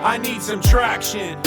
I need some traction.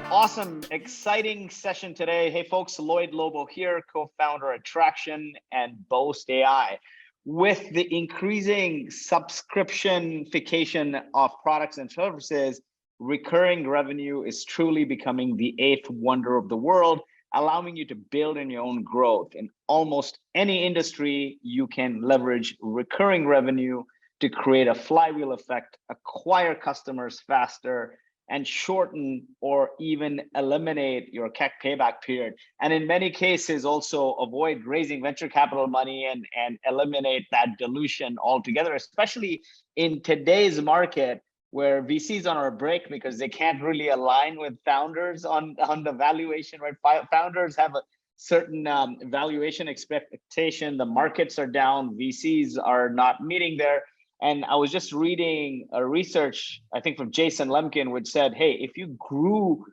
Awesome, exciting session today. Hey folks, Lloyd Lobo here, co-founder at Traction and Boast AI. With the increasing subscriptionification of products and services, recurring revenue is truly becoming the eighth wonder of the world, allowing you to build in your own growth. In almost any industry, you can leverage recurring revenue to create a flywheel effect, acquire customers faster, and shorten or even eliminate your CAC payback period. And in many cases, also avoid raising venture capital money and eliminate that dilution altogether, especially in today's market where VCs are on a break because they can't really align with founders on the valuation, right? Founders have a certain valuation expectation. The markets are down, VCs are not meeting there. And I was just reading a research, I think from Jason Lemkin, which said, hey, if you grew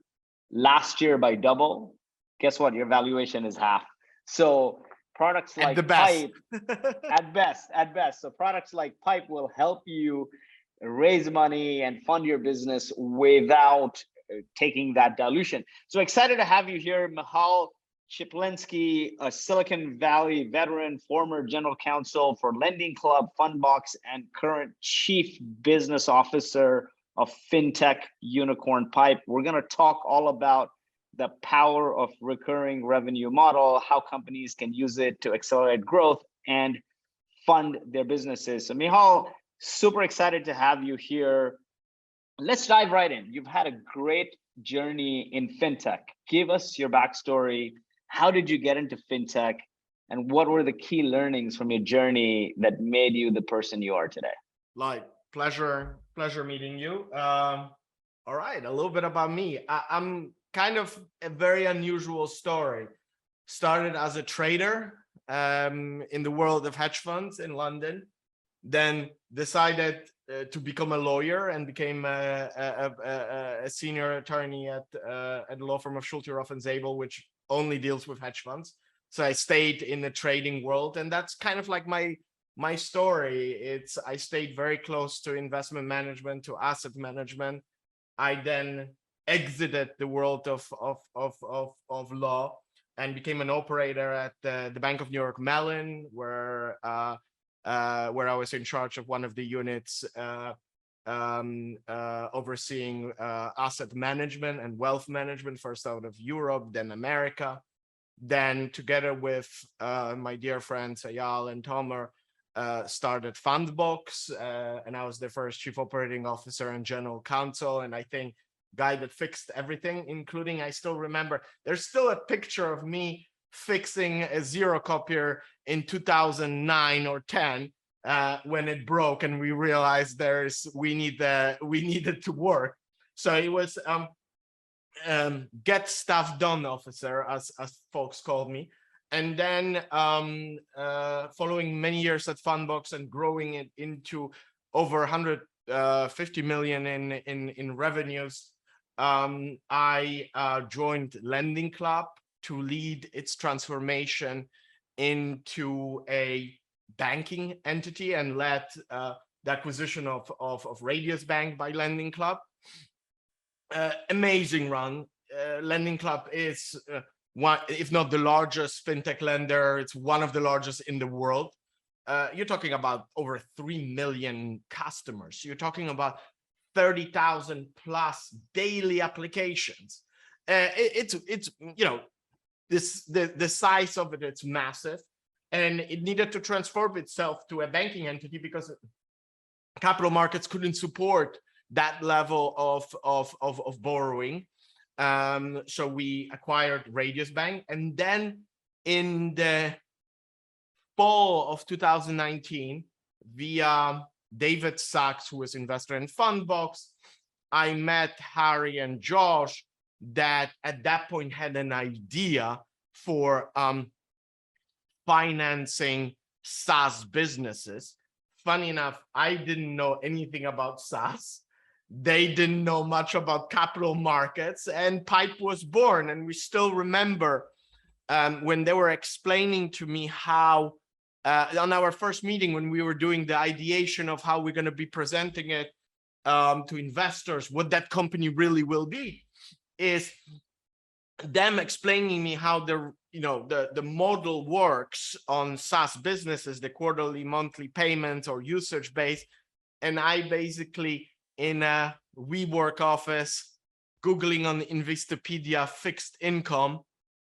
last year by double, guess what? Your valuation is half. So products like Pipe, at best. So products like Pipe will help you raise money and fund your business without taking that dilution. So excited to have you here, Michal Cieplinski, a Silicon Valley veteran, former general counsel for Lending Club, Fundbox, and current chief business officer of fintech unicorn Pipe. We're going to talk all about the power of recurring revenue model, how companies can use it to accelerate growth and fund their businesses. So Michal, super excited to have you here. Let's dive right in. You've had a great journey in fintech. Give us your backstory. How did you get into fintech, and what were the key learnings from your journey that made you the person you are today? Lloyd, pleasure meeting you. All right, a little bit about me. I'm kind of a very unusual story. Started as a trader in the world of hedge funds in London, then decided to become a lawyer and became a senior attorney at the law firm of Schulte, Ruff & Zabel, which only deals with hedge funds. So I stayed in the trading world, and that's kind of like my story. I stayed very close to investment management, to asset management. I then exited the world of law and became an operator at the Bank of New York Mellon, where I was in charge of one of the units overseeing asset management and wealth management, first out of Europe, then America. Then together with my dear friends Ayal and Tomer, started Fundbox, and I was the first chief operating officer and general counsel, and I think guy that fixed everything, including, I still remember, there's still a picture of me fixing a zero copier in 2009 or 10 when it broke, and we realized we needed to work. So it was get stuff done officer, as folks called me. And then following many years at Fundbox and growing it into over 150 million in revenues, I joined Lending Club to lead its transformation into a banking entity, and led the acquisition of Radius Bank by Lending Club. Amazing run. Lending Club is one, if not the largest fintech lender. It's one of the largest in the world. You're talking about over 3 million customers. You're talking about 30,000 plus daily applications. It's the size of it, it's massive, and it needed to transform itself to a banking entity because capital markets couldn't support that level of borrowing. So we acquired Radius Bank, and then in the fall of 2019, via David Sachs, who was investor in Fundbox, I met Harry and Josh that at that point had an idea for financing SaaS businesses. Funny enough, I didn't know anything about SaaS. They didn't know much about capital markets, and Pipe was born. And we still remember when they were explaining to me how, on our first meeting, when we were doing the ideation of how we're going to be presenting it, to investors what that company really will be, is them explaining me how the model works on SaaS businesses, the quarterly, monthly payments or usage based. And I basically, in a WeWork office, Googling on Investopedia fixed income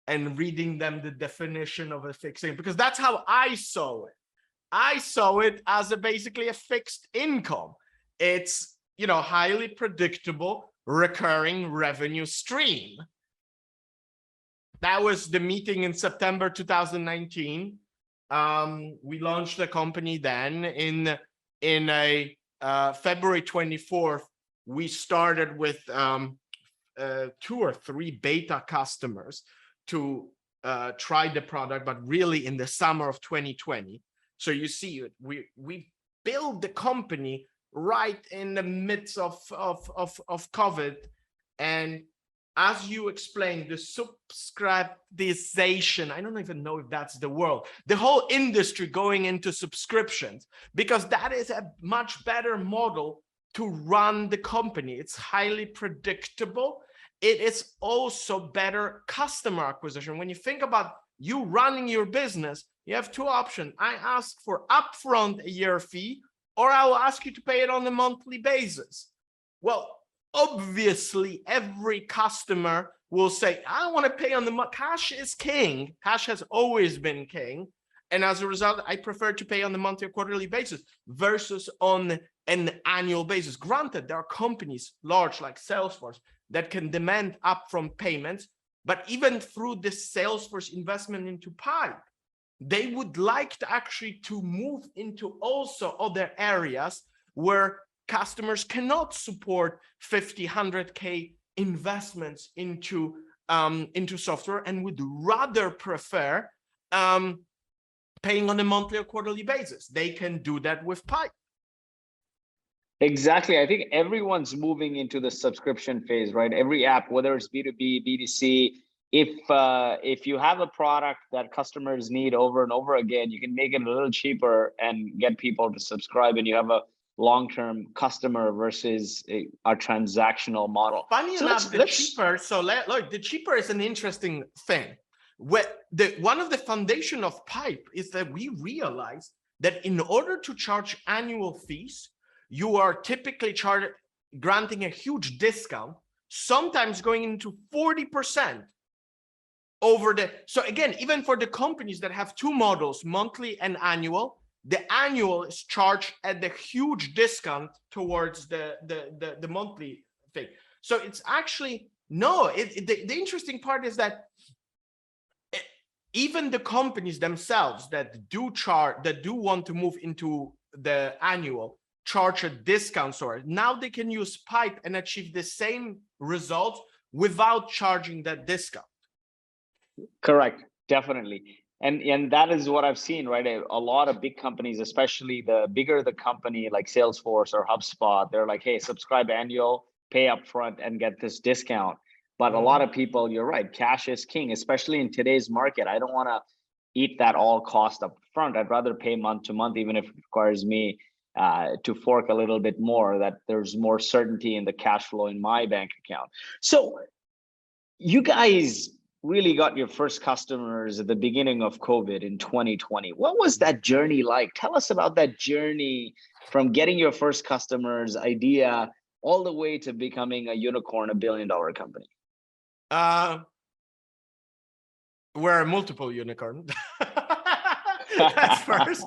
and reading them the definition of a fixed income, because that's how I saw it. I saw it as basically a fixed income. It's, highly predictable, recurring revenue stream. That was the meeting in September 2019. We launched the company then. In a February 24th, we started with 2 or 3 beta customers to try the product, but really in the summer of 2020. So you see, we built the company right in the midst of COVID. And as you explained, the subscriptionization, I don't even know if that's the word, the whole industry going into subscriptions, because that is a much better model to run the company. It's highly predictable. It is also better customer acquisition. When you think about you running your business, you have 2 options. I ask for upfront a year fee, or I will ask you to pay it on a monthly basis. Well, obviously, every customer will say, I want to pay on the month. Cash is king. Cash has always been king. And as a result, I prefer to pay on the monthly or quarterly basis versus on an annual basis. Granted, there are companies large like Salesforce that can demand upfront payments, but even through this Salesforce investment into Pipe, they would like to actually to move into also other areas where customers cannot support 50, 100K investments into software, and would rather prefer paying on a monthly or quarterly basis. They can do that with Pipe. Exactly. I think everyone's moving into the subscription phase, right? Every app, whether it's B2B, B2C, if you have a product that customers need over and over again, you can make it a little cheaper and get people to subscribe, and you have a long-term customer versus a transactional model. Funny enough, the cheaper. So look, the cheaper is an interesting thing. One of the foundation of Pipe is that we realized that in order to charge annual fees, you are typically granting a huge discount, sometimes going into 40% over the. So again, even for the companies that have 2 models, monthly and annual, the annual is charged at the huge discount towards the monthly thing. So it's actually the interesting part is that even the companies themselves that do want to move into the annual charge a discount. So now they can use Pipe and achieve the same results without charging that discount. Correct, definitely. And that is what I've seen, right? A lot of big companies, especially the bigger the company like Salesforce or HubSpot, they're like, hey, subscribe annual, pay upfront and get this discount. But a lot of people, you're right, cash is king, especially in today's market. I don't want to eat that all cost up front. I'd rather pay month to month, even if it requires me to fork a little bit more, that there's more certainty in the cash flow in my bank account. So you guys really got your first customers at the beginning of COVID in 2020. What was that journey like? Tell us about that journey from getting your first customers idea all the way to becoming a unicorn, $1 billion company. We're a multiple unicorn. That's first.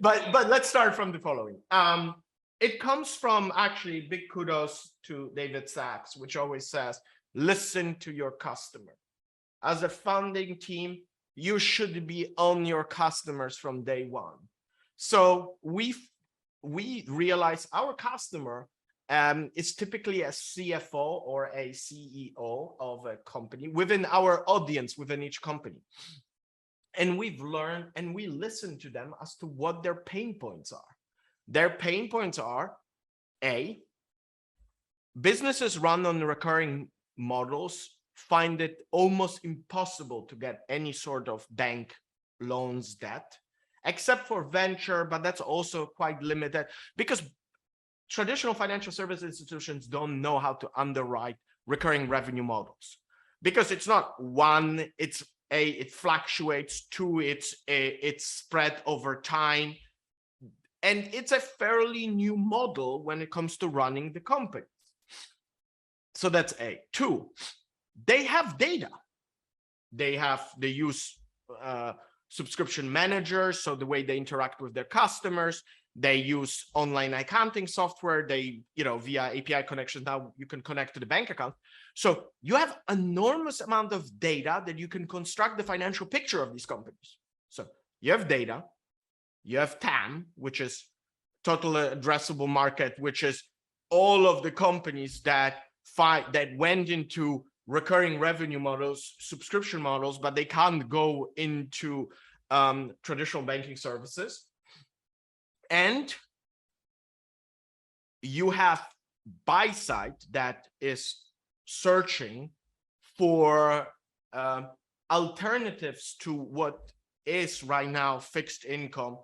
But let's start from the following. It comes from actually big kudos to David Sachs, which always says, listen to your customer. As a founding team, you should be on your customers from day one. So we realize our customer is typically a CFO or a CEO of a company within our audience, within each company. And we've learned and we listen to them as to what their pain points are. Their pain points are, businesses run on recurring models find it almost impossible to get any sort of bank loans debt, except for venture, but that's also quite limited because traditional financial service institutions don't know how to underwrite recurring revenue models, because it's not one, it fluctuates, two, it's spread over time. And it's a fairly new model when it comes to running the company. So that's A. Two, they have data. They use subscription managers, so the way they interact with their customers. They use online accounting software. They, via API connections, now you can connect to the bank account. So you have enormous amount of data that you can construct the financial picture of these companies. So you have data, you have TAM, which is total addressable market, which is all of the companies that went into recurring revenue models, subscription models, but they can't go into traditional banking services. And you have buy side that is searching for alternatives to what is right now fixed income,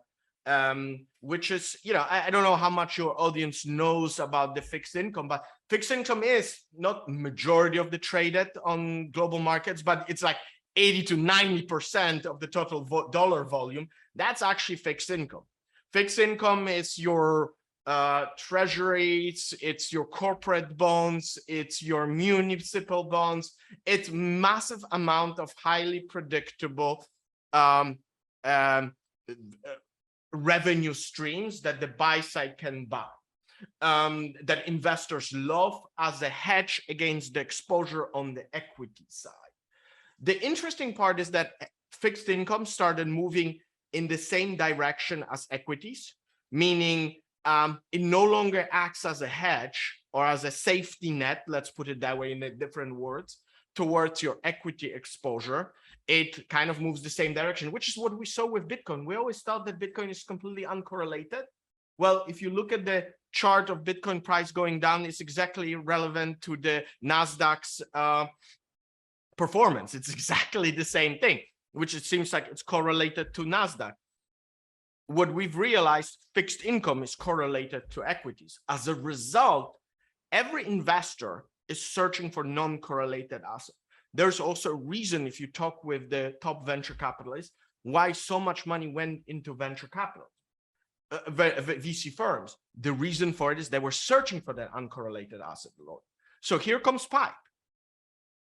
which is, I don't know how much your audience knows about the fixed income, but fixed income is not majority of the traded on global markets, but it's like 80 to 90% of the total dollar volume. That's actually fixed income. Fixed income is your treasuries, it's your corporate bonds, it's your municipal bonds. It's massive amount of highly predictable revenue streams that the buy side can buy, that investors love as a hedge against the exposure on the equity side. The interesting part is that fixed income started moving in the same direction as equities, meaning it no longer acts as a hedge or as a safety net, let's put it that way in the different words, towards your equity exposure. It kind of moves the same direction, which is what we saw with Bitcoin. We always thought that Bitcoin is completely uncorrelated. Well, if you look at the chart of Bitcoin price going down, it's exactly relevant to the Nasdaq's performance. It's exactly the same thing, which it seems like it's correlated to Nasdaq. What we've realized, fixed income is correlated to equities. As a result, every investor is searching for non-correlated assets. There's also a reason, if you talk with the top venture capitalists, why so much money went into venture capital, VC firms. The reason for it is they were searching for that uncorrelated asset load. So here comes Pipe,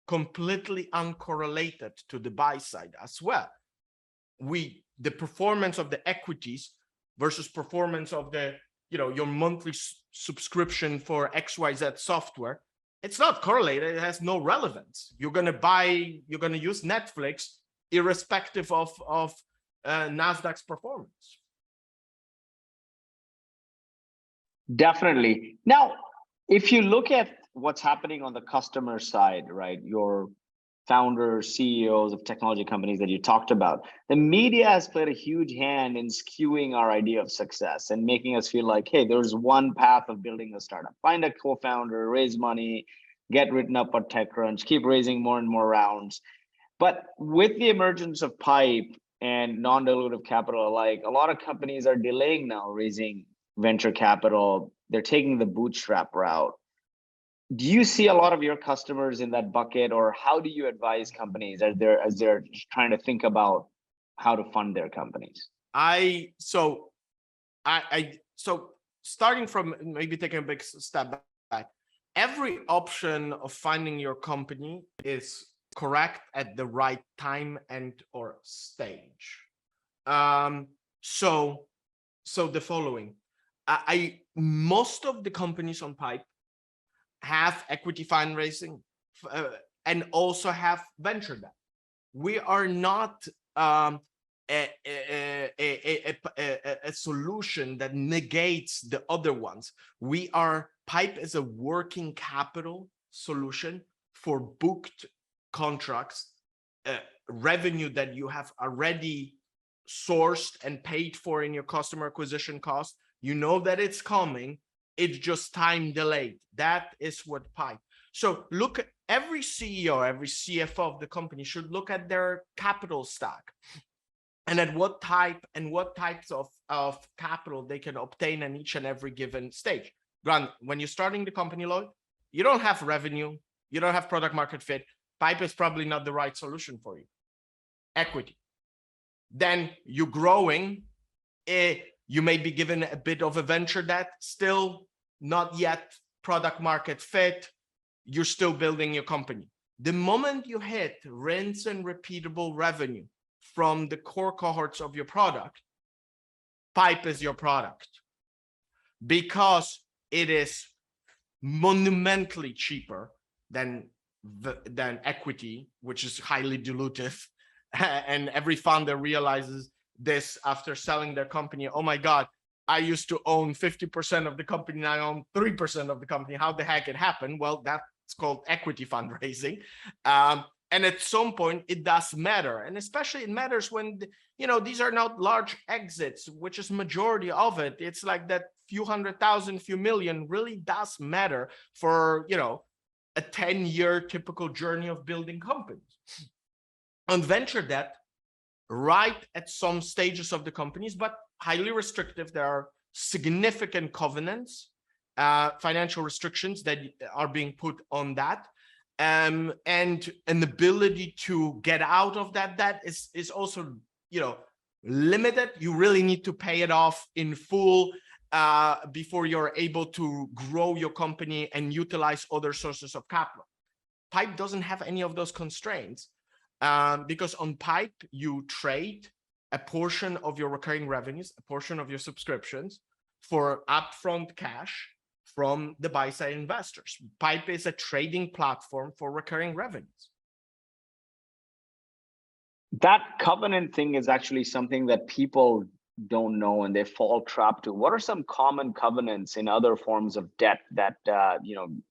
completely uncorrelated to the buy side as well. The performance of the equities versus performance of the, your monthly subscription for XYZ software, it's not correlated. It has no relevance. You're going to use Netflix irrespective of Nasdaq's performance. Definitely. Now, if you look at what's happening on the customer side, right, your founders, CEOs of technology companies that you talked about, the media has played a huge hand in skewing our idea of success and making us feel like, hey, there's one path of building a startup. Find a co-founder, raise money, get written up on TechCrunch, keep raising more and more rounds. But with the emergence of Pipe and non-dilutive capital alike, a lot of companies are delaying now raising venture capital. They're taking the bootstrap route. Do you see a lot of your customers in that bucket, or how do you advise companies as they're trying to think about how to fund their companies? So starting from maybe taking a big step back, every option of funding your company is correct at the right time and or stage. So the following, most of the companies on Pipe have equity fundraising and also have venture debt. We are not a solution that negates the other ones. Pipe is a working capital solution for booked contracts, revenue that you have already sourced and paid for in your customer acquisition cost. You know that it's coming. It's just time delayed. That is what Pipe. So look at every CEO, every CFO of the company should look at their capital stack and at what types of capital they can obtain in each and every given stage. Grant, when you're starting the company, Lloyd, you don't have revenue, you don't have product market fit. Pipe is probably not the right solution for you. Equity. Then you're growing, you may be given a bit of a venture debt, still not yet product market fit, you're still building your company. The moment you hit rinse and repeatable revenue from the core cohorts of your product, Pipe is your product, because it is monumentally cheaper than equity, which is highly dilutive. And every founder realizes this after selling their company. Oh my God, I used to own 50% of the company, now I own 3% of the company. How the heck it happened? Well, that's called equity fundraising. And at some point, it does matter. And especially it matters when, these are not large exits, which is majority of it. It's like that few 100,000, few million really does matter for, a 10-year typical journey of building companies. On venture debt, right at some stages of the companies, but highly restrictive. There are significant covenants, financial restrictions that are being put on that. And an ability to get out of that debt is also, limited. You really need to pay it off in full before you're able to grow your company and utilize other sources of capital. Pipe doesn't have any of those constraints. Because on Pipe, you trade a portion of your recurring revenues, a portion of your subscriptions for upfront cash from the buy-side investors. Pipe is a trading platform for recurring revenues. That covenant thing is actually something that people don't know and they fall trapped to. What are some common covenants in other forms of debt that,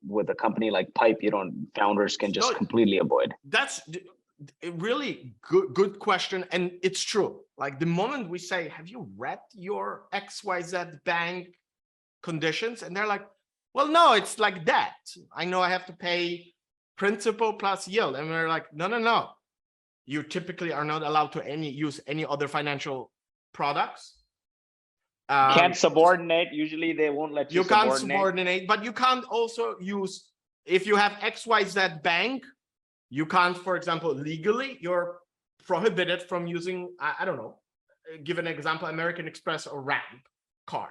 with a company like Pipe, founders can just completely avoid? That's a really good question. And it's true. Like the moment we say, have you read your XYZ bank conditions? And they're like, well, no, it's like that. I know I have to pay principal plus yield. And we're like, no. You typically are not allowed to use any other financial products. Can't subordinate. Usually they won't let you subordinate. You can't subordinate, but you can't also use, if you have XYZ bank, you can't, for example, legally, you're prohibited from using, I don't know, give an example, American Express or Ramp card,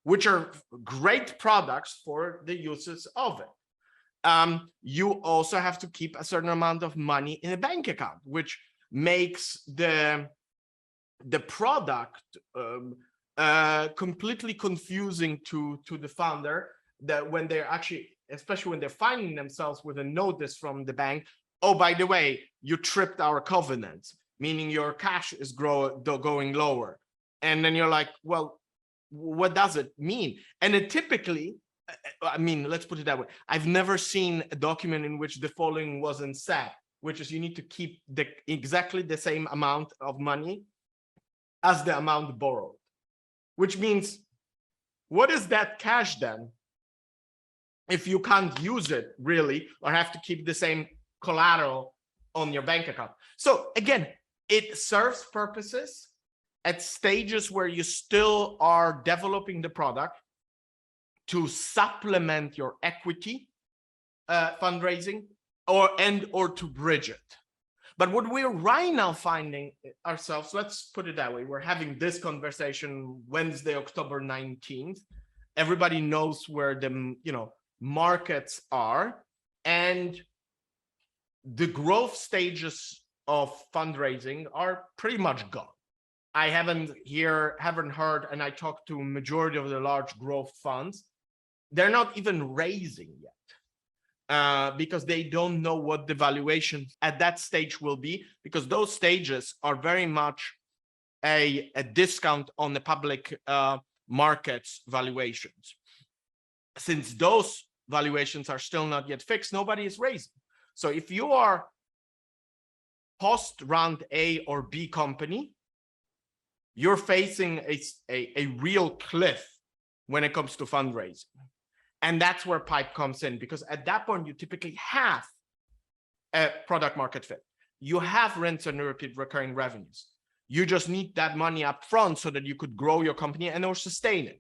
which are great products for the uses of it. You also have to keep a certain amount of money in a bank account, which makes the product completely confusing to the founder, that when they're actually, especially when they're finding themselves with a notice from the bank, oh, by the way, you tripped our covenants, meaning your cash is going lower. And then you're like, well, what does it mean? And it typically, let's put it that way. I've never seen a document in which the following wasn't said, which is you need to keep exactly the same amount of money as the amount borrowed, which means, what is that cash then? If you can't use it really, or have to keep the same collateral on your bank account. So again, it serves purposes at stages where you still are developing the product to supplement your equity fundraising or to bridge it. But what we're right now finding ourselves, let's put it that way, we're having this conversation Wednesday, October 19th. Everybody knows where the markets are, and the growth stages of fundraising are pretty much gone. I haven't heard, and I talked to majority of the large growth funds, they're not even raising yet because they don't know what the valuation at that stage will be, because those stages are very much a discount on the public markets valuations. Since those valuations are still not yet fixed, nobody is raising. So if you are post round A or B company, you're facing a real cliff when it comes to fundraising. And that's where Pipe comes in, because at that point, you typically have a product market fit. You have rinse and repeat recurring revenues. You just need that money up front so that you could grow your company and or sustain it.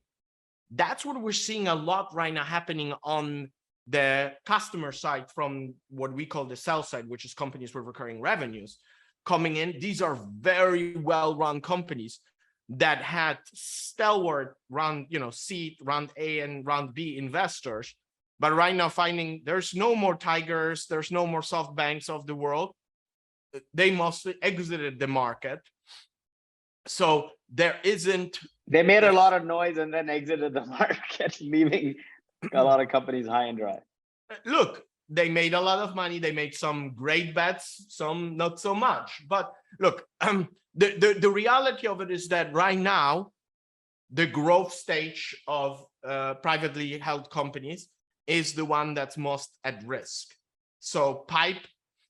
That's what we're seeing a lot right now happening on the customer side from what we call the sell side, which is companies with recurring revenues coming in. These are very well-run companies that had stalwart round, seed, round A and round B investors, but right now finding there's no more Tigers, there's no more SoftBanks of the world. They mostly exited the market. So there isn't. They made a lot of noise and then exited the market, leaving a lot of companies high and dry. Look, they made a lot of money. They made some great bets, some not so much. But look, the reality of it is that right now, the growth stage of privately held companies is the one that's most at risk. So Pipe,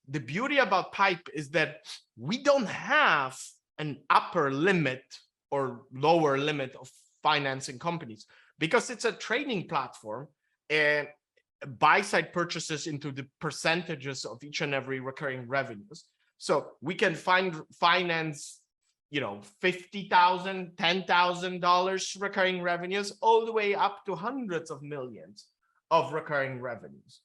the beauty about Pipe is that we don't have an upper limit or lower limit of financing companies because it's a trading platform, and buy-side purchases into the percentages of each and every recurring revenues. So we can finance, $50,000, $10,000 recurring revenues, all the way up to hundreds of millions of recurring revenues.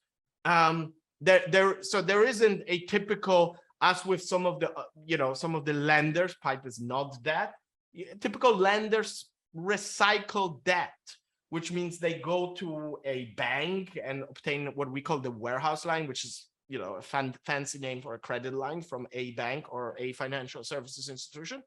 So there isn't a typical, as with some of the lenders, Pipe is not that. Typical lenders recycle debt, which means they go to a bank and obtain what we call the warehouse line, which is a fancy name for a credit line from a bank or a financial services institution.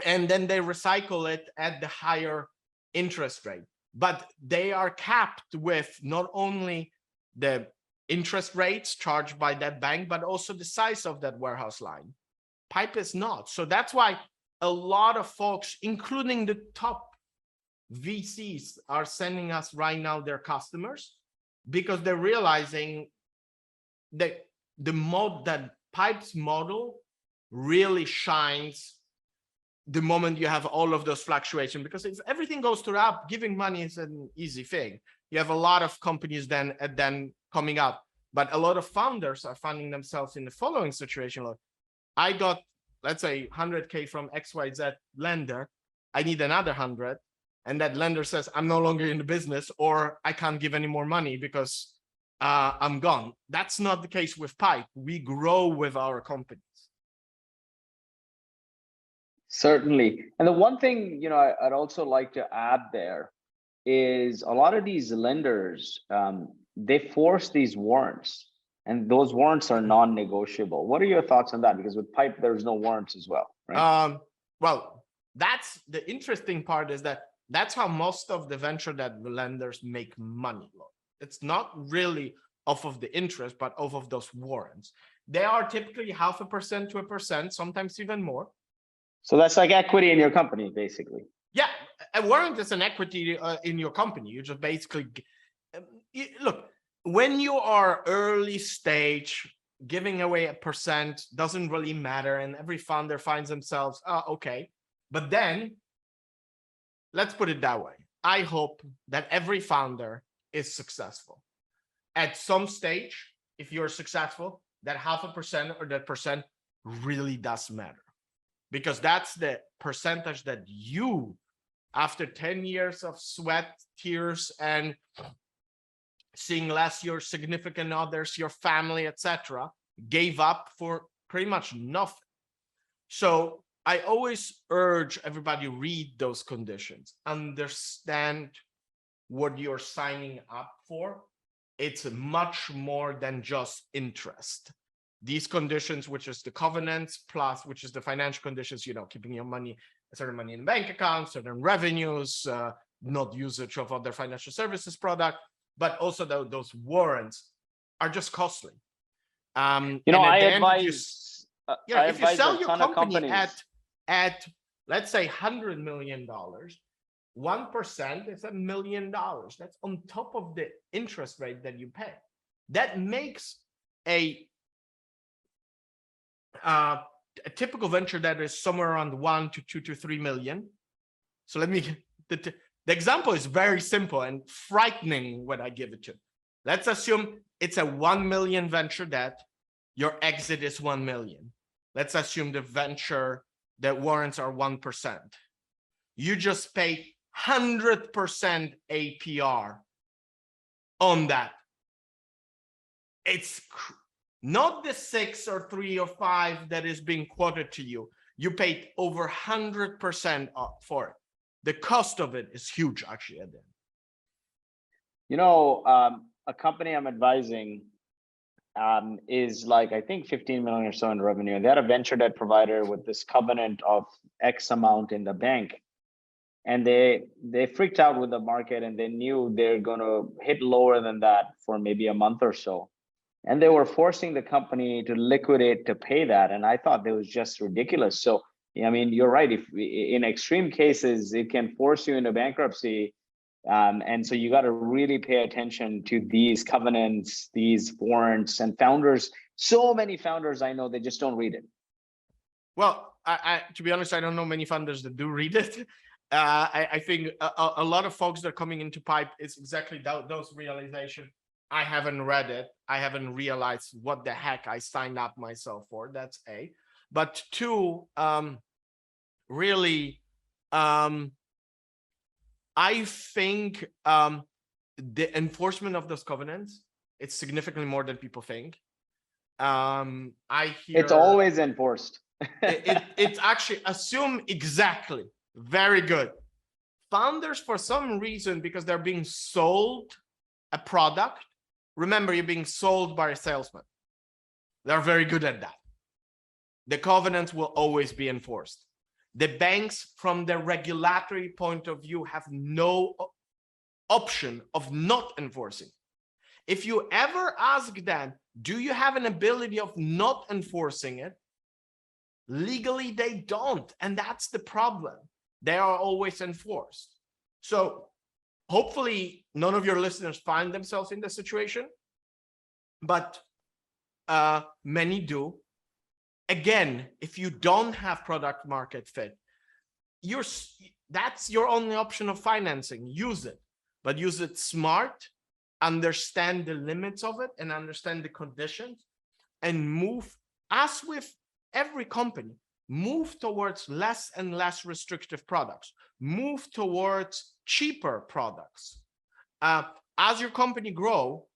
And then they recycle it at the higher interest rate. But they are capped with not only the interest rates charged by that bank, but also the size of that warehouse line. Pipe is not. So that's why a lot of folks, including the top VCs, are sending us right now their customers, because they're realizing that that Pipe's model really shines the moment you have all of those fluctuations. Because if everything goes to up, giving money is an easy thing. You have a lot of companies then coming up, but a lot of founders are finding themselves in the following situation: like, I got, let's say, 100K from XYZ lender, I need another 100, and that lender says, I'm no longer in the business, or I can't give any more money because I'm gone. That's not the case with Pipe. We grow with our companies. Certainly. And the one thing, I'd also like to add there is a lot of these lenders, they force these warrants, and those warrants are non-negotiable. What are your thoughts on that? Because with Pipe, there's no warrants as well, right? Well, that's the interesting part, is that's how most of the venture debt lenders make money. It's not really off of the interest, but off of those warrants. They are typically 0.5% to 1%, sometimes even more. So that's like equity in your company, basically. Yeah, a warrant is an equity in your company. You just basically look, when you are early stage, giving away 1% doesn't really matter, and every founder finds themselves, okay. But then, let's put it that way. I hope that every founder is successful. At some stage, if you're successful, that 0.5% or that percent really does matter. Because that's the percentage that you, after 10 years of sweat, tears, and seeing less your significant others, your family, etc., gave up for pretty much nothing. So I always urge everybody, read those conditions, understand what you're signing up for. It's much more than just interest. These conditions, which is the covenants, plus which is the financial conditions, keeping your money, certain money in bank accounts, certain revenues, not usage of other financial services product, but also those warrants are just costly. I advise, if you sell your company at let's say $100 million, 1% is $1 million. That's on top of the interest rate that you pay. That makes a typical venture that is somewhere around 1 to 2 to 3 million. So the example is very simple and frightening when I give it to. Let's assume it's a 1 million venture debt. Your exit is 1 million. Let's assume the warrants are 1%. You just pay 100% APR on that. It's not the 6 or 3 or 5 that is being quoted to you. You paid over 100% for it. The cost of it is huge, actually, at the end. You know, a company I'm advising is like, I think 15 million or so in revenue. And they had a venture debt provider with this covenant of X amount in the bank. And they freaked out with the market, and they knew they're going to hit lower than that for maybe a month or so. And they were forcing the company to liquidate to pay that. And I thought that was just ridiculous. So, I mean, you're right. If in extreme cases, it can force you into bankruptcy. And so you got to really pay attention to these covenants, these warrants, and founders. So many founders I know, they just don't read it. Well, I to be honest, I don't know many founders that do read it. I think a lot of folks that are coming into Pipe is exactly those realizations. I haven't read it. I haven't realized what the heck I signed up myself for. That's A. But 2, really, I think the enforcement of those covenants, it's significantly more than people think. I hear it's always enforced. it's actually assume exactly. Very good. Founders, for some reason, because they're being sold a product, remember, you're being sold by a salesman. They're very good at that. The covenants will always be enforced. The banks, from the regulatory point of view, have no option of not enforcing. If you ever ask them, do you have an ability of not enforcing it? Legally, they don't. And that's the problem. They are always enforced. So hopefully none of your listeners find themselves in this situation, but many do. Again, if you don't have product market fit, that's your only option of financing. Use it, but use it smart, understand the limits of it and understand the conditions, and move, as with every company, move towards less and less restrictive products, move towards cheaper products. As your company grow,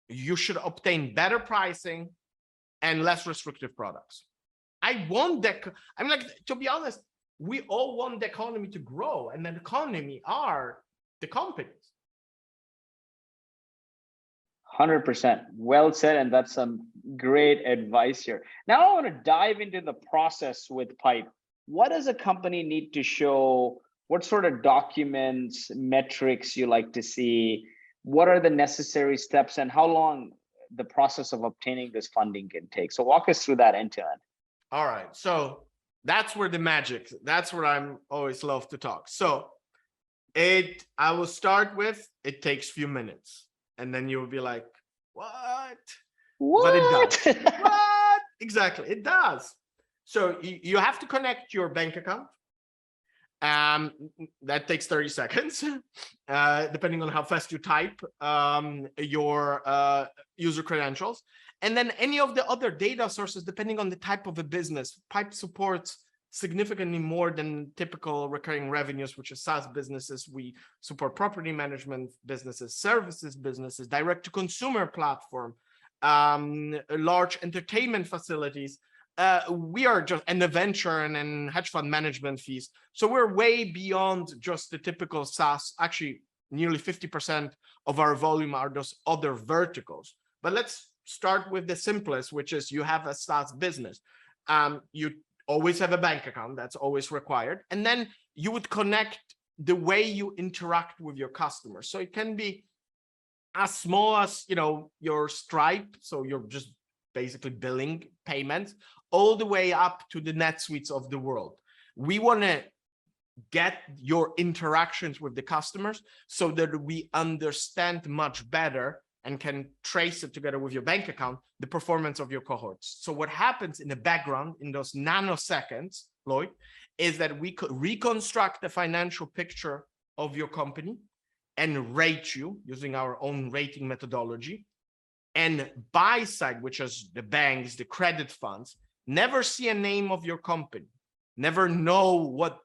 you should obtain better pricing and less restrictive products. I want that. I'm like, to be honest, we all want the economy to grow, and the economy are the companies. 100%. Well said. And that's some great advice here. Now I want to dive into the process with Pipe. What does a company need to show? What sort of documents, metrics you like to see? What are the necessary steps, and how long the process of obtaining this funding can take? So walk us through that end to end. All right. So that's where the magic, that's where I'm always love to talk. So I will start with, it takes a few minutes. And then you'll be like, what? But it does. What? Exactly, it does. So you have to connect your bank account. That takes 30 seconds, depending on how fast you type your user credentials. And then any of the other data sources, depending on the type of a business. Pipe supports significantly more than typical recurring revenues, which is SaaS businesses. We support property management businesses, services businesses, direct-to-consumer platform, large entertainment facilities. We are just, and the venture and hedge fund management fees. So we're way beyond just the typical SaaS. Actually, nearly 50% of our volume are those other verticals. But let's start with the simplest, which is you have a SaaS business. You always have a bank account, that's always required. And then you would connect the way you interact with your customers. So it can be as small as, your Stripe. So you're just basically billing payments, all the way up to the NetSuites of the world. We want to get your interactions with the customers so that we understand much better and can trace it together with your bank account, the performance of your cohorts. So what happens in the background in those nanoseconds, Lloyd, is that we could reconstruct the financial picture of your company and rate you using our own rating methodology. And buy side, which is the banks, the credit funds, never see a name of your company, never know what,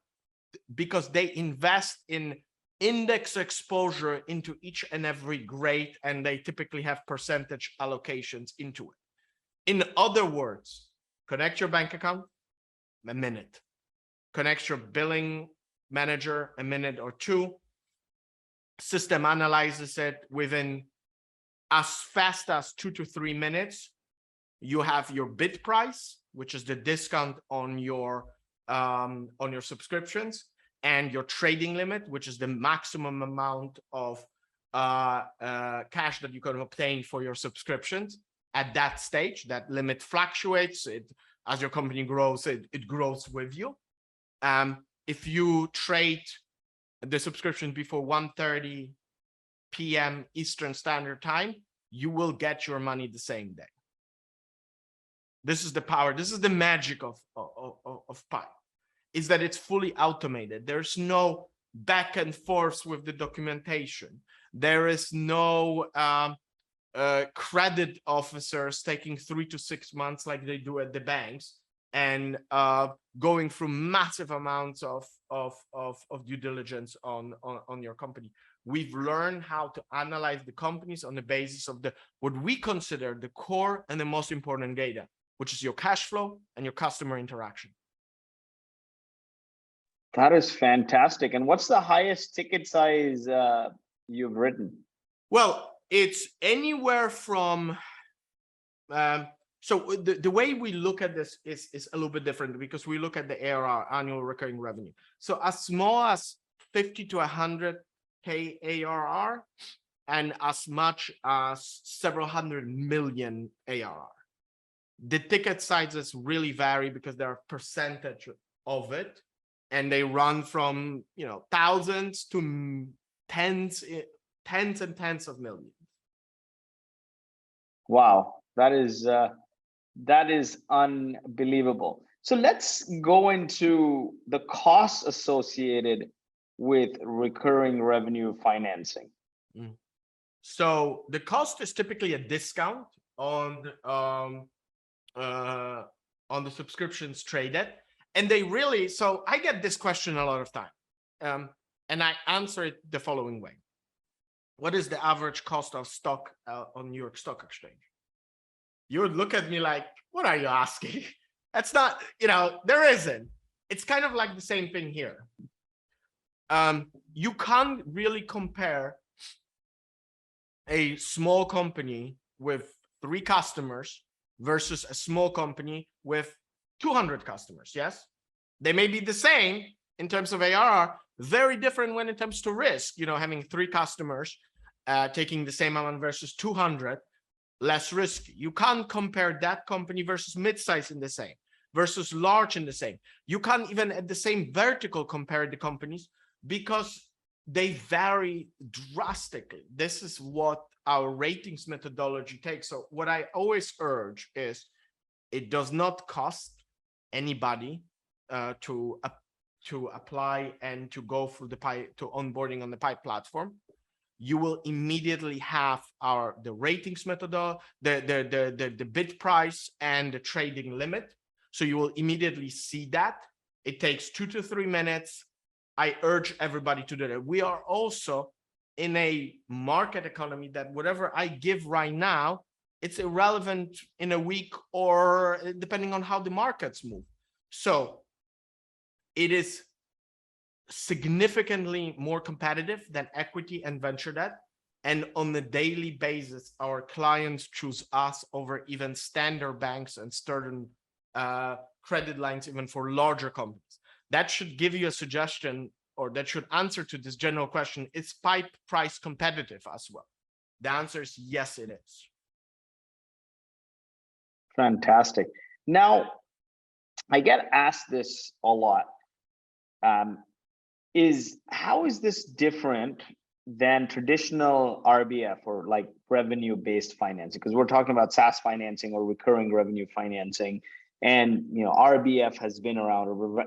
because they invest in index exposure into each and every grade, and they typically have percentage allocations into it. In other words, connect your bank account, a minute. Connect your billing manager, a minute or two. System analyzes it within as fast as 2 to 3 minutes. You have your bid price, which is the discount on your subscriptions, and your trading limit, which is the maximum amount of cash that you can obtain for your subscriptions. At that stage, that limit fluctuates. As your company grows, it grows with you. If you trade the subscription before 1:30 p.m. Eastern Standard Time, you will get your money the same day. This is the power. This is the magic of Pi, is that it's fully automated. There's no back and forth with the documentation. There is no credit officers taking 3 to 6 months like they do at the banks, and going through massive amounts of due diligence on your company. We've learned how to analyze the companies on the basis of what we consider the core and the most important data, which is your cash flow and your customer interaction. That is fantastic. And what's the highest ticket size you've written? Well, it's anywhere from, so the way we look at this is a little bit different, because we look at the ARR, annual recurring revenue. So as small as 50 to 100K ARR, and as much as several hundred million ARR. The ticket sizes really vary because there are percentage of it, and they run from thousands to tens and tens of millions. Wow, that is unbelievable. So let's go into the costs associated with recurring revenue financing. So the cost is typically a discount on the subscriptions traded, and they really. So I get this question a lot of time, and I answer it the following way: what is the average cost of stock on New York Stock Exchange? You would look at me like, what are you asking? That's not, there isn't. It's kind of like the same thing here. You can't really compare a small company with 3 customers versus a small company with 200 customers. Yes, they may be the same in terms of ARR, very different when it comes to risk. Having 3 customers taking the same amount versus 200, less risky. You can't compare that company versus mid-size in the same, versus large in the same. You can't even at the same vertical compare the companies, because they vary drastically. This is what our ratings methodology takes. So what I always urge is, it does not cost anybody to apply and to go through to onboarding on the Pi platform. You will immediately have the ratings method, the bid price and the trading limit. So you will immediately see that. It takes 2 to 3 minutes. I urge everybody to do that. We are also in a market economy that whatever I give right now, it's irrelevant in a week, or depending on how the markets move. So it is significantly more competitive than equity and venture debt. And on a daily basis, our clients choose us over even standard banks and certain credit lines, even for larger companies. That should give you a suggestion, or that should answer to this general question: is Pi price competitive as well? The answer is yes, it is. Fantastic. Now, I get asked this a lot. How is this different than traditional RBF, or like revenue-based financing? Because we're talking about SaaS financing or recurring revenue financing, and RBF has been around, or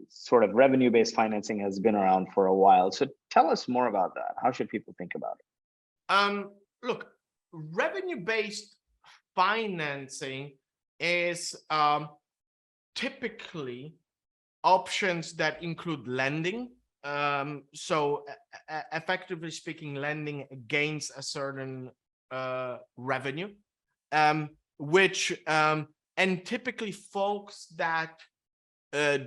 sort of revenue-based financing has been around for a while. So tell us more about that. How should people think about it? Look, revenue-based financing is typically options that include lending So effectively speaking, lending gains a certain revenue, which and typically folks that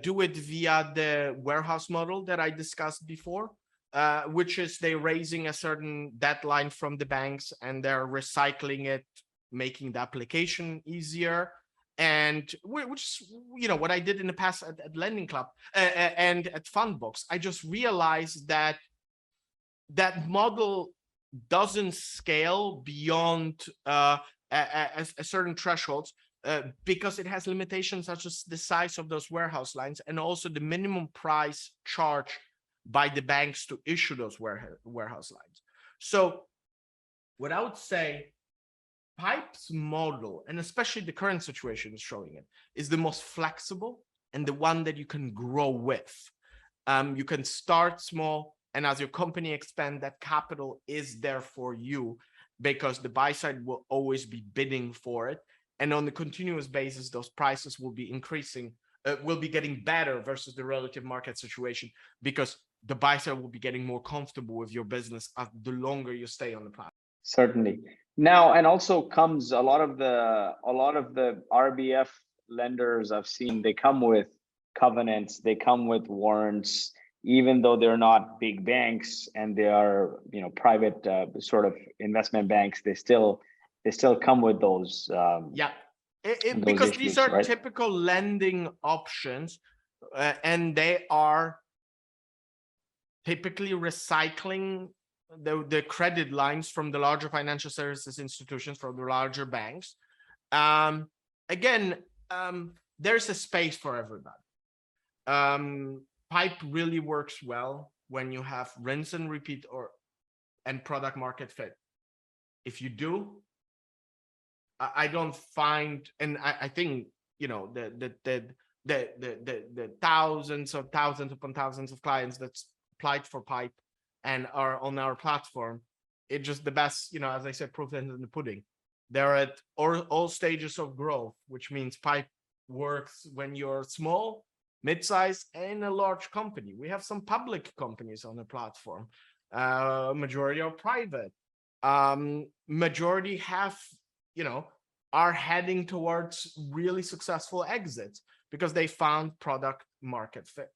do it via the warehouse model that I discussed before, which is they're raising a certain deadline from the banks and they're recycling it, making the application easier. And which, you know, what I did in the past at Lending Club and at Fundbox, I just realized that that model doesn't scale beyond a certain thresholds, because it has limitations such as the size of those warehouse lines and also the minimum price charged by the banks to issue those warehouse lines. So what I would say, Pipe's model, and especially the current situation is showing it, is the most flexible and the one that you can grow with. You can start small, and as your company expands, that capital is there for you because the buy side will always be bidding for it. And on a continuous basis, those prices will be increasing, will be getting better versus the relative market situation, because the buy side will be getting more comfortable with your business as the longer you stay on the platform. Certainly. Now, and also comes a lot of the RBF lenders I've seen, they come with covenants, they come with warrants, even though they're not big banks and they are, you know, private sort of investment banks, they still come with those. Yeah, those because issues, these are right? typical lending options, and they are typically recycling the credit lines from the larger financial services institutions, from the larger banks. Again, there's a space for everybody. Pipe really works well when you have rinse and repeat and product market fit. If you do, I don't find, and I think, you know, the thousands upon thousands of clients that's applied for Pipe and are on our platform, it's just the best, you know, as I said, proof is in the pudding. They're at all stages of growth, which means Pipe works when you're small, mid-size, and a large company. We have some public companies on the platform. Majority are private. Majority have, you know, are heading towards really successful exits because they found product market fit.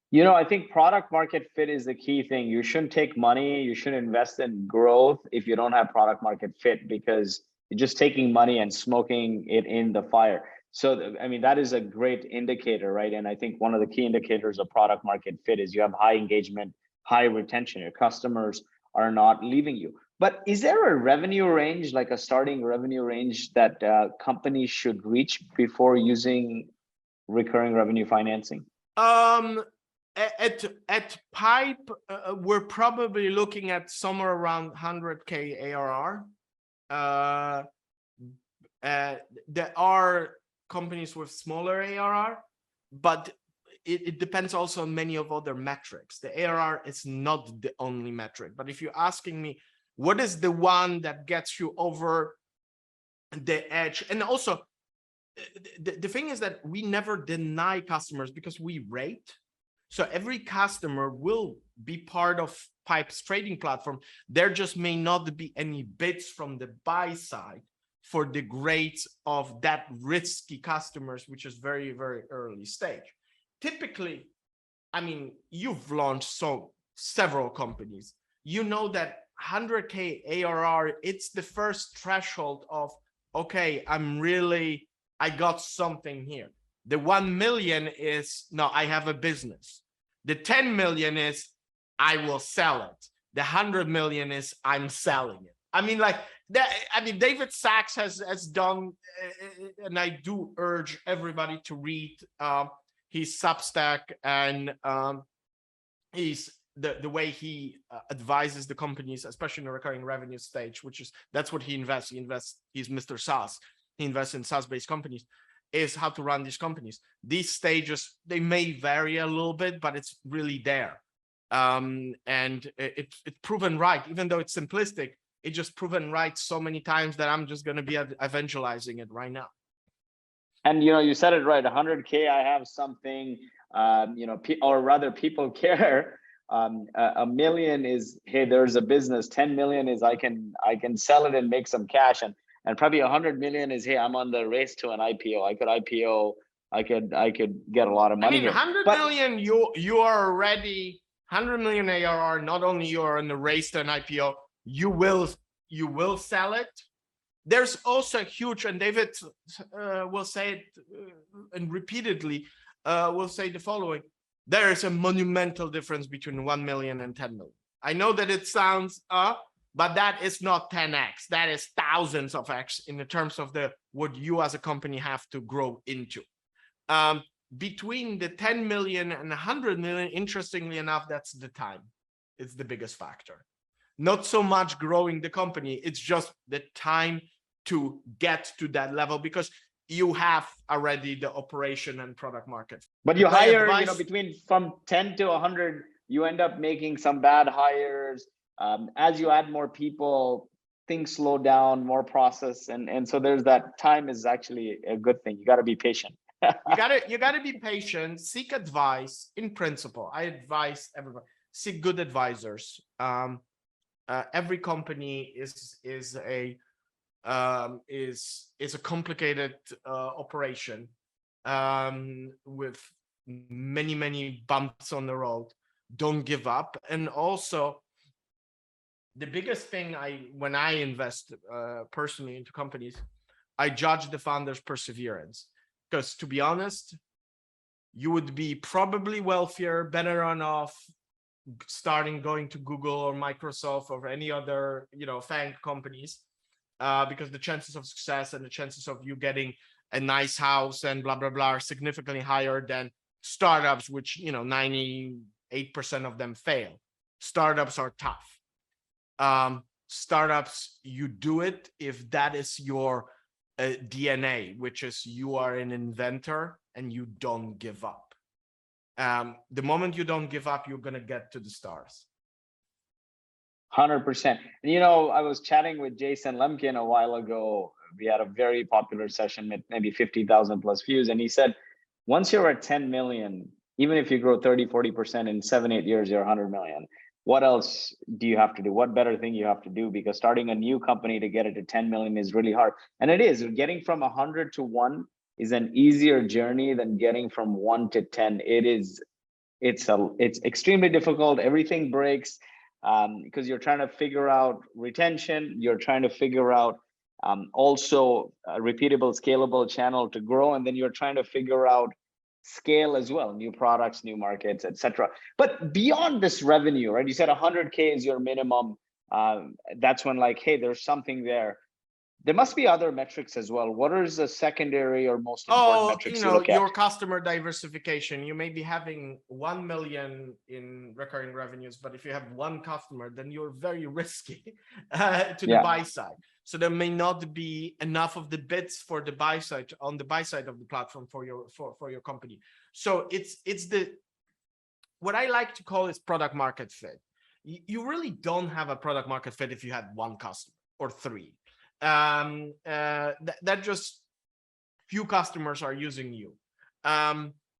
You know, I think product market fit is the key thing. You shouldn't take money, you shouldn't invest in growth if you don't have product market fit, because you're just taking money and smoking it in the fire. So, I mean, that is a great indicator, right? And I think one of the key indicators of product market fit is you have high engagement, high retention. Your customers are not leaving you. But is there a revenue range, like a starting revenue range that companies should reach before using recurring revenue financing? At Pipe, we're probably looking at somewhere around 100K ARR. There are companies with smaller ARR, but it depends also on many of other metrics. The ARR is not the only metric, but if you're asking me, what is the one that gets you over the edge? And also, the thing is that we never deny customers because we rate. So every customer will be part of Pipe's trading platform. There just may not be any bids from the buy side for the grades of that risky customers, which is very, very early stage. Typically, I mean, you've launched several companies. You know that 100K ARR, it's the first threshold of, okay, I got something here. The 1 million is, no, I have a business. The 10 million is, I will sell it. The 100 million is, I'm selling it. I mean, like that. I mean, David Sachs has done, and I do urge everybody to read his Substack and he's the way he advises the companies, especially in the recurring revenue stage, that's what he invests. He's Mr. SaaS. He invests in SaaS-based companies, is how to run these companies. These stages, they may vary a little bit, but it's really there. And it's proven right, even though it's simplistic, it's just proven right so many times that I'm just going to be evangelizing it right now. And, you know, you said it right, 100K, I have something. or rather people care. A million is, hey, there's a business. 10 million is I can sell it and make some cash, and probably 100 million is, hey, I'm on the race to an IPO. I could IPO. I could get a lot of money. I mean, 100 million, you are already 100 million ARR. Not only you are in the race to an IPO, you will sell it. There's also huge, and David will say it and repeatedly will say the following: there is a monumental difference between 1 million and 10 million. I know that it sounds but that is not 10x. That is thousands of x in the terms of what you as a company have to grow into. Between the 10 million and 100 million, interestingly enough, that's the time. It's the biggest factor. Not so much growing the company, it's just the time to get to that level, because you have already the operation and product market. But you hire, between from 10 to 100, you end up making some bad hires. As you add more people, things slow down, more process. And so there's that. Time is actually a good thing. You got to be patient. you gotta be patient, seek advice. In principle, I advise everybody, seek good advisors. Every company is a complicated operation with many bumps on the road. Don't give up. And also, the biggest thing when I invest personally into companies, I judge the founder's perseverance. Because to be honest, you would be probably wealthier, better on off going to Google or Microsoft or any other, FANG companies, because the chances of success and the chances of you getting a nice house and blah, blah, blah are significantly higher than startups, which, 98% of them fail. Startups are tough. Startups, you do it if that is your DNA, which is you are an inventor and you don't give up. The moment you don't give up, you're going to get to the stars. 100%. And, I was chatting with Jason Lemkin a while ago. We had a very popular session with maybe 50,000 plus views. And he said, once you're at 10 million, even if you grow 30, 40% in 7-8 years, you're 100 million. What else do you have to do? What better thing you have to do? Because starting a new company to get it to 10 million is really hard. And it is. Getting from 100 to 1 is an easier journey than getting from 1 to 10. It's extremely difficult. Everything breaks because you're trying to figure out retention. You're trying to figure out also a repeatable, scalable channel to grow. And then you're trying to figure out scale as well, new products, new markets, etc. But beyond this revenue, right? You said 100K is your minimum. That's when hey, there's something there. There must be other metrics as well. What is the secondary or most important metrics you look at? Your customer diversification. You may be having 1 million in recurring revenues, but if you have one customer, then you're very risky to the buy side. So there may not be enough of the bits for the buy side on the buy side of the platform for your company. So it's what I like to call is product market fit. You really don't have a product market fit if you had one customer or three. That just few customers are using you.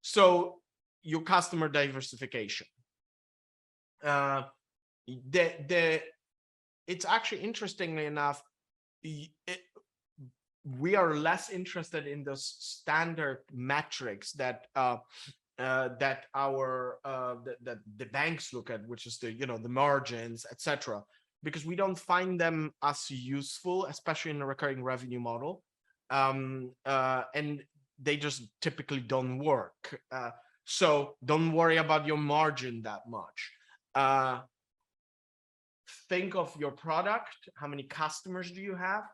So your customer diversification. It's actually, interestingly enough, we are less interested in those standard metrics that the banks look at, which is the margins, etc., because we don't find them as useful, especially in a recurring revenue model, and they just typically don't work. So don't worry about your margin that much. Think of your product. How many customers do you have?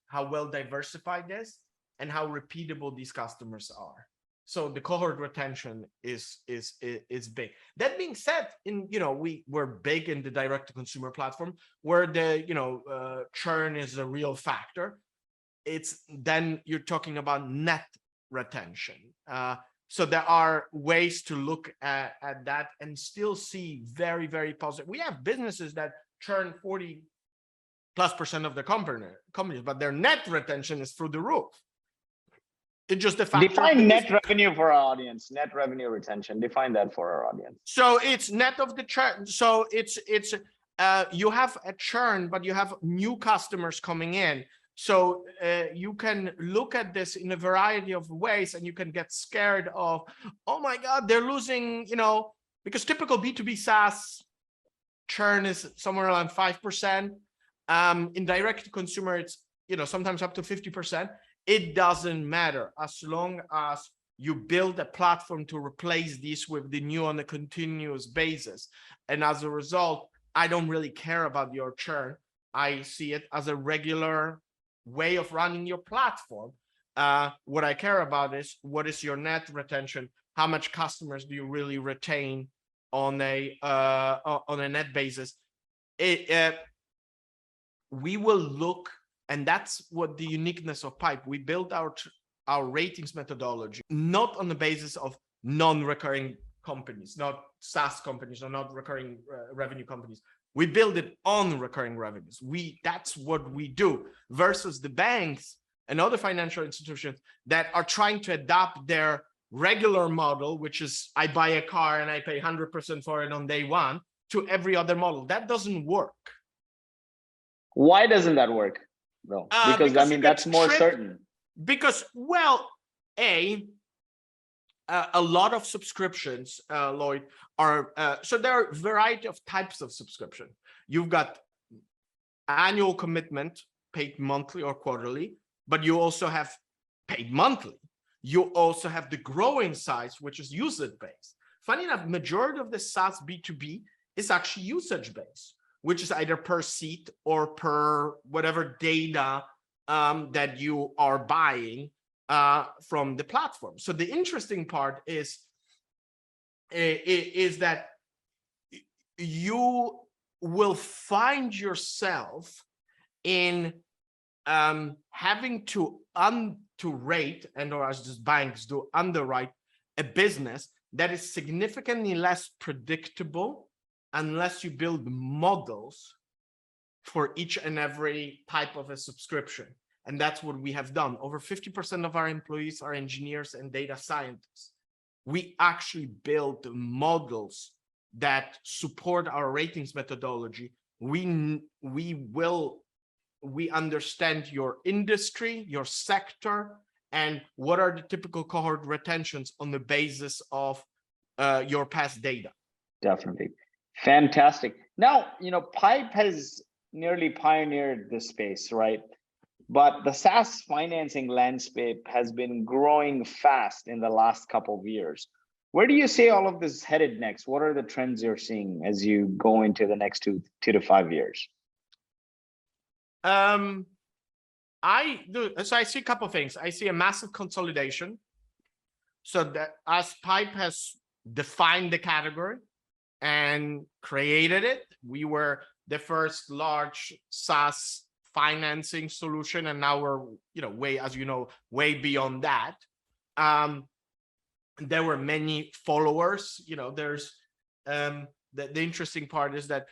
How well diversified it is, and how repeatable these customers are. So the cohort retention is big. That being said, we're big in the direct to consumer platform where the churn is a real factor. Then you're talking about net retention. So there are ways to look at that and still see very, very positive. We have businesses that churn 40+% of the companies, but their net retention is through the roof. It's just a factor. Define net revenue for our audience. Net revenue retention. Define that for our audience. So it's net of the churn. So it's you have a churn, but you have new customers coming in. So you can look at this in a variety of ways, and you can get scared of, oh my God, they're losing, because typical B2B SaaS churn is somewhere around 5%. In direct to consumer, it's sometimes up to 50%. It doesn't matter as long as you build a platform to replace these with the new on a continuous basis. And as a result, I don't really care about your churn. I see it as a regular way of running your platform. What I care about is, what is your net retention? How much customers do you really retain on a net basis? We will look, and that's what the uniqueness of Pipe. We built our ratings methodology not on the basis of non-recurring companies, not SaaS companies, or not recurring revenue companies. We build it on recurring revenues. That's what we do, versus the banks and other financial institutions that are trying to adapt their regular model, which is I buy a car and I pay 100% for it on day one, to every other model. That doesn't work. Why doesn't that work, though? Because I mean, that's more certain. Because, well, a lot of subscriptions, Lloyd, are so there are a variety of types of subscription. You've got annual commitment, paid monthly or quarterly, but you also have paid monthly. You also have the growing size, which is usage-based. Funny enough, majority of the SaaS B2B is actually usage-based, which is either per seat or per whatever data that you are buying from the platform. So the interesting part is that you will find yourself in having to rate, and or as just banks do, underwrite a business that is significantly less predictable unless you build models for each and every type of a subscription. And that's what we have done. Over 50% of our employees are engineers and data scientists. We actually build models that support our ratings methodology. We understand your industry, your sector, and what are the typical cohort retentions on the basis of your past data. Definitely. Fantastic. Now, Pipe has nearly pioneered this space, right? But the SaaS financing landscape has been growing fast in the last couple of years. Where do you see all of this headed next? What are the trends you're seeing as you go into the next two to 5 years? So I see a couple of things. I see a massive consolidation. So that as Pipe has defined the category and created it, we were the first large SaaS financing solution, and now we're way beyond that. There were many followers. There's the interesting part is that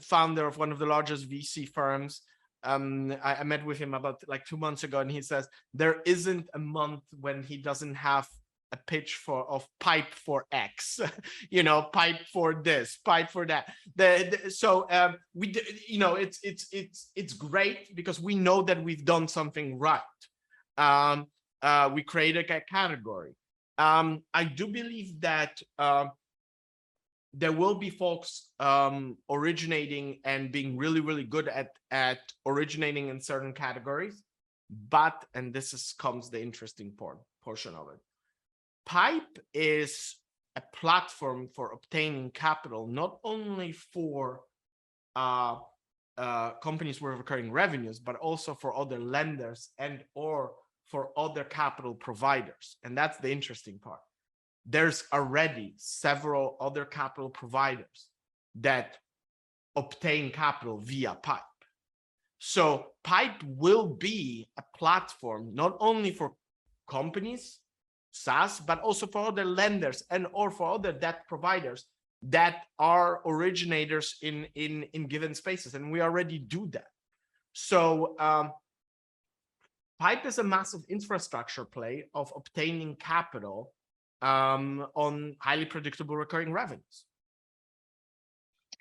founder of one of the largest VC firms, I met with him about 2 months ago, and he says there isn't a month when he doesn't have a pitch of Pipe for X, Pipe for this, Pipe for that. So it's great because we know that we've done something right. We created a category. I do believe that there will be folks originating and being really, really good at originating in certain categories, but, and this comes the interesting portion of it. Pipe is a platform for obtaining capital, not only for companies with recurring revenues, but also for other lenders and or for other capital providers. And that's the interesting part. There's already several other capital providers that obtain capital via Pipe. So Pipe will be a platform not only for companies, SaaS, but also for other lenders and or for other debt providers that are originators in given spaces, and we already do that. So Pipe is a massive infrastructure play of obtaining capital on highly predictable recurring revenues.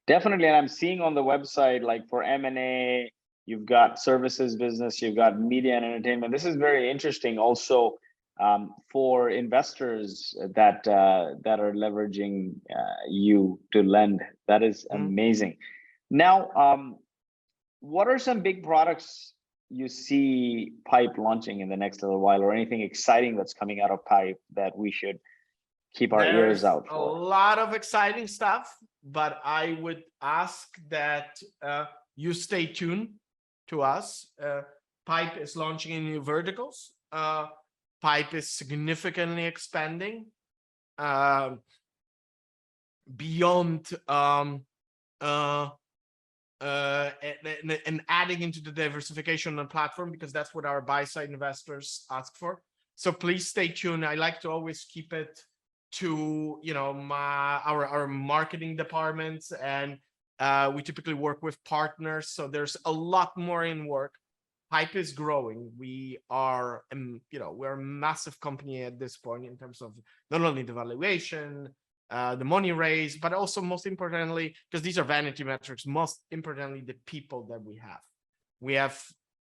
Definitely, and I'm seeing on the website, like for M&A, you've got services business, you've got media and entertainment. This is very interesting also for investors that are leveraging you to lend. That is amazing. Now, what are some big products you see Pipe launching in the next little while, or anything exciting that's coming out of Pipe that we should keep our ears out for? A lot of exciting stuff, but I would ask that you stay tuned to us. Pipe is launching in new verticals. Pipe is significantly expanding beyond and adding into the diversification on the platform, because that's what our buy-side investors ask for. So please stay tuned. I like to always keep it to our marketing departments, and we typically work with partners. So there's a lot more in work. Pipe is growing. We are, we're a massive company at this point in terms of not only the valuation, the money raised, but also most importantly, because these are vanity metrics, most importantly, the people that we have. We have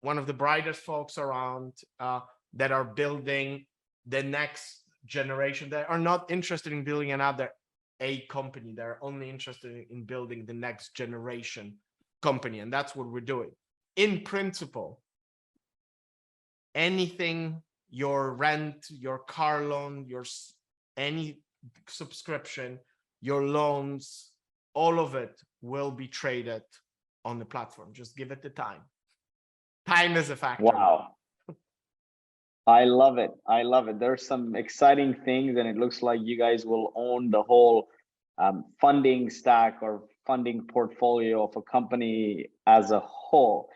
one of the brightest folks around that are building the next generation, that are not interested in building another company. They're only interested in building the next generation company. And that's what we're doing. In principle, anything, your rent, your car loan, any subscription, your loans, all of it will be traded on the platform. Just give it the time. Time is a factor. Wow. I love it. I love it. There's some exciting things, and it looks like you guys will own the whole funding stack or funding portfolio of a company as a whole.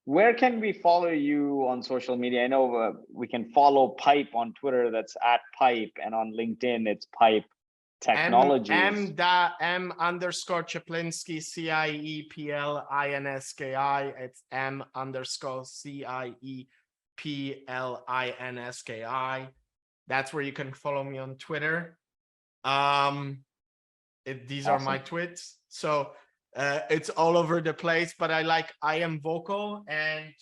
Where can we follow you on social media? I know we can follow Pipe on Twitter. That's @Pipe, and on LinkedIn, it's Pipe Technologies. M_Cieplinski, CIEPLINSKI. It's M_CIEPLINSKI. That's where you can follow me on Twitter. These are my tweets. So it's all over the place, but I am vocal, and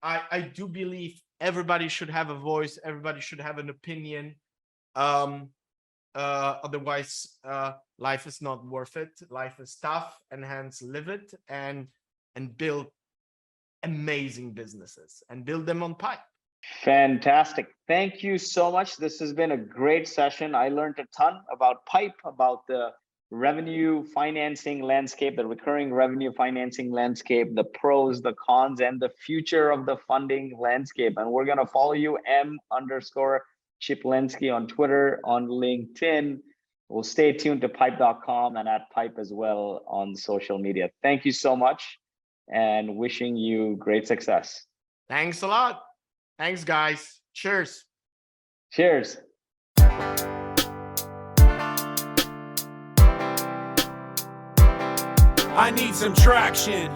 I do believe everybody should have a voice. Everybody should have an opinion. Otherwise, life is not worth it. Life is tough, and hence live it and build amazing businesses and build them on Pipe. Fantastic. Thank you so much. This has been a great session. I learned a ton about Pipe, about the revenue financing landscape, the recurring revenue financing landscape, the pros, the cons, and the future of the funding landscape. And we're going to follow you, M_Cieplinski on Twitter, on LinkedIn. We'll stay tuned to pipe.com and @Pipe as well on social media. Thank you so much, and wishing you great success. Thanks a lot. Thanks, guys. Cheers. Cheers. I need some traction.